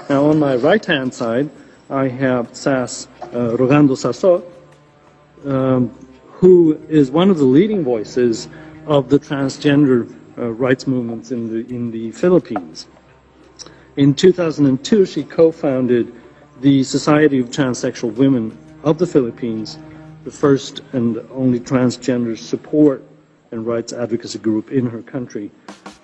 Now, on my right-hand side, I have Sass, Rogando Sasot, who is one of the leading voices of the transgender rights movements in the Philippines. In 2002, she co-founded the Society of Transsexual Women of the Philippines, the first and only transgender support and rights advocacy group in her country.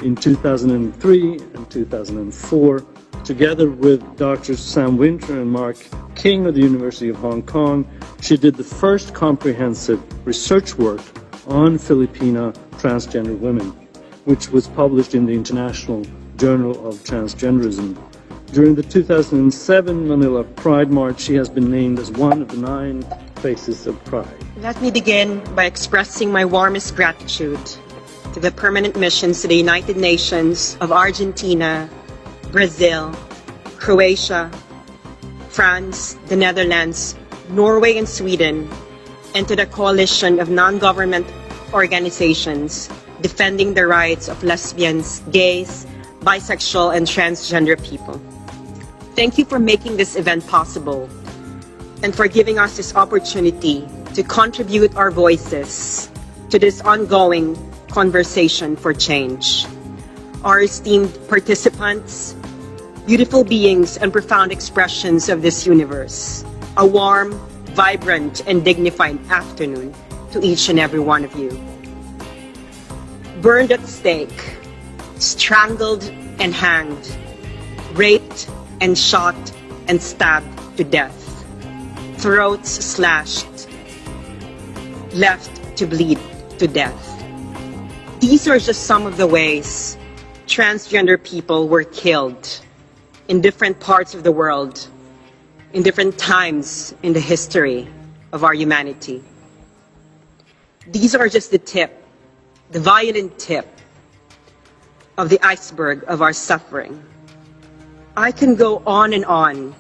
In 2003 and 2004, together with Dr. Sam Winter and Mark King of the University of Hong Kong, she did the first comprehensive research work on Filipina transgender women, which was published in the International Journal of Transgenderism. During the 2007 Manila Pride March, she has been named as one of the 9 faces of pride. Let me begin by expressing my warmest gratitude to the permanent missions to the United Nations of Argentina, Brazil, Croatia, France, the Netherlands, Norway, and Sweden, and to the coalition of non-government organizations defending the rights of lesbians, gays, bisexual, and transgender people. Thank you for making this event possible and for giving us this opportunity to contribute our voices to this ongoing conversation for change. Our esteemed participants, beautiful beings and profound expressions of this universe, a warm, vibrant, and dignified afternoon to each and every one of you. Burned at stake, strangled and hanged, raped and shot and stabbed to death, throats slashed, left to bleed to death. These are just some of the ways transgender people were killed in different parts of the world, in different times in the history of our humanity. These are just the tip, the violent tip of the iceberg of our suffering. I can go on and on,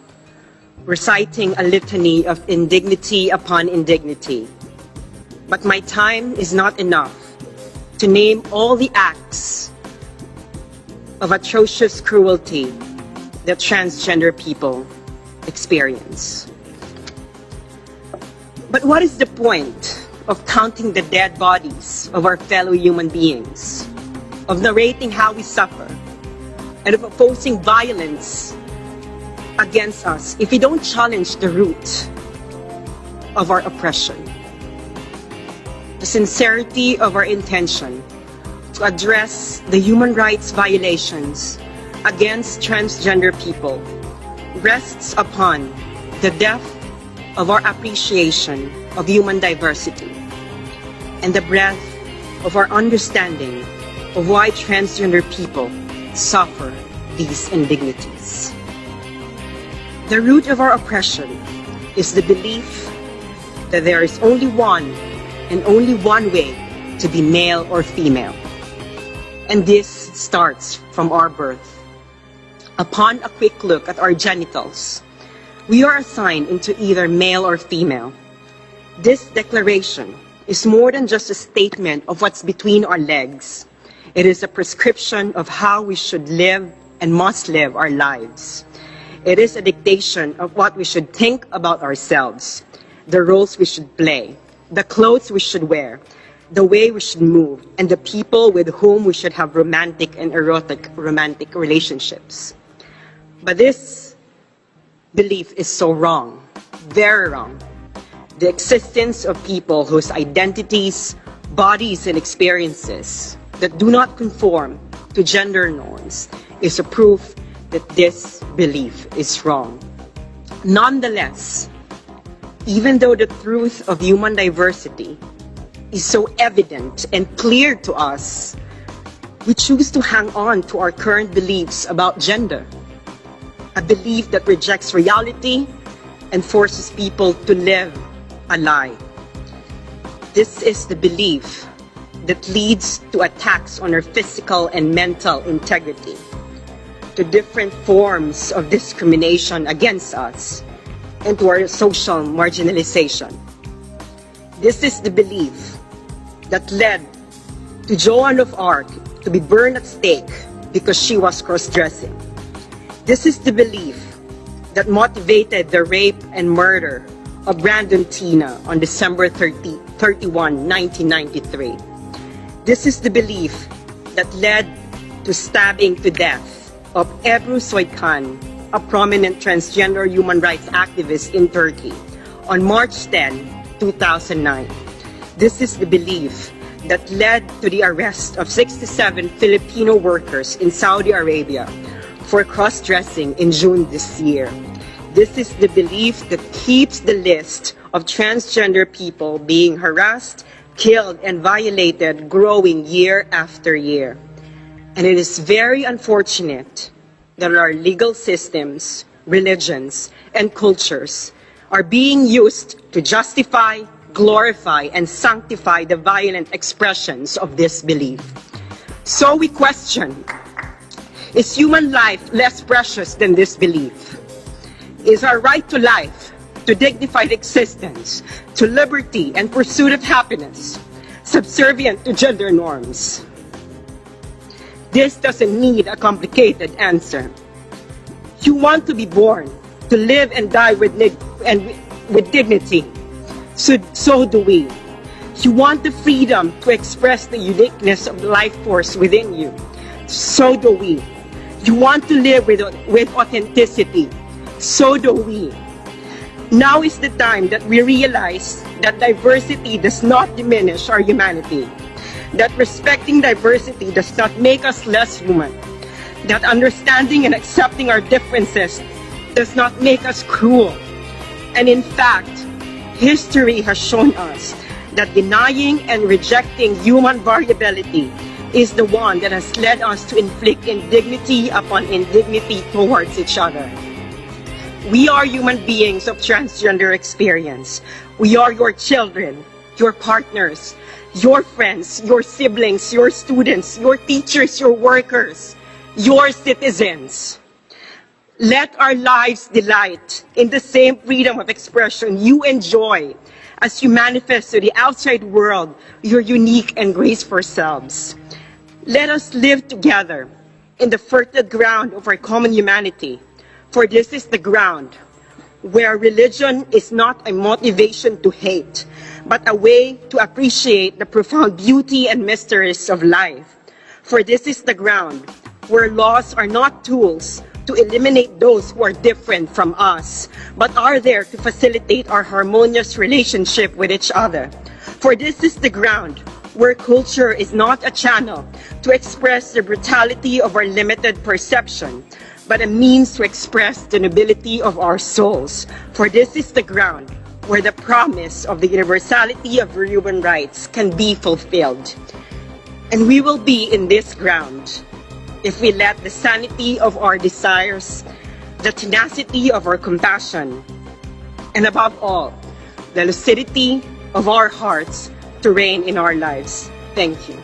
reciting a litany of indignity upon indignity, but my time is not enough to name all the acts of atrocious cruelty that transgender people experience. But what is the point of counting the dead bodies of our fellow human beings, of narrating how we suffer, and of opposing violence against us if we don't challenge the root of our oppression? The sincerity of our intention to address the human rights violations against transgender people rests upon the depth of our appreciation of human diversity and the breadth of our understanding of why transgender people suffer these indignities. The root of our oppression is the belief that there is only one and only one way to be male or female. And this starts from our birth. Upon a quick look at our genitals, we are assigned into either male or female. This declaration is more than just a statement of what's between our legs. It is a prescription of how we should live and must live our lives. It is a dictation of what we should think about ourselves, the roles we should play, the clothes we should wear, the way we should move, and the people with whom we should have romantic and erotic romantic relationships. But this belief is so wrong, very wrong. The existence of people whose identities, bodies, and experiences that do not conform to gender norms is a proof that this belief is wrong. Nonetheless, even though the truth of human diversity is so evident and clear to us, we choose to hang on to our current beliefs about gender, a belief that rejects reality and forces people to live a lie. This is the belief that leads to attacks on our physical and mental integrity, to different forms of discrimination against us, and to our social marginalization. This is the belief that led to Joan of Arc to be burned at stake because she was cross-dressing. This is the belief that motivated the rape and murder of Brandon Tina on December 31, 1993. This is the belief that led to stabbing to death of Ebru Soykan, a prominent transgender human rights activist in Turkey, on March 10, 2009. This is the belief that led to the arrest of 67 Filipino workers in Saudi Arabia for cross-dressing in June this year. This is the belief that keeps the list of transgender people being harassed, killed, and violated growing year after year. And it is very unfortunate that our legal systems, religions, and cultures are being used to justify, glorify, and sanctify the violent expressions of this belief. So we question, is human life less precious than this belief? Is our right to life, to dignified existence, to liberty and pursuit of happiness subservient to gender norms? This doesn't need a complicated answer. You want to be born, to live and die with dignity. So do we. You want the freedom to express the uniqueness of the life force within you. So do we. You want to live with authenticity. So do we. Now is the time that we realize that diversity does not diminish our humanity, that respecting diversity does not make us less human, that understanding and accepting our differences does not make us cruel. And in fact, history has shown us that denying and rejecting human variability is the one that has led us to inflict indignity upon indignity towards each other. We are human beings of transgender experience. We are your children, your partners, your friends, your siblings, your students, your teachers, your workers, your citizens. Let our lives delight in the same freedom of expression you enjoy as you manifest to the outside world your unique and graceful selves. Let us live together in the fertile ground of our common humanity, for this is the ground where religion is not a motivation to hate, but a way to appreciate the profound beauty and mysteries of life. For this is the ground where laws are not tools to eliminate those who are different from us, but are there to facilitate our harmonious relationship with each other. For this is the ground where culture is not a channel to express the brutality of our limited perception, but a means to express the nobility of our souls. For this is the ground where the promise of the universality of human rights can be fulfilled. And we will be in this ground if we let the sanity of our desires, the tenacity of our compassion, and above all, the lucidity of our hearts to reign in our lives. Thank you.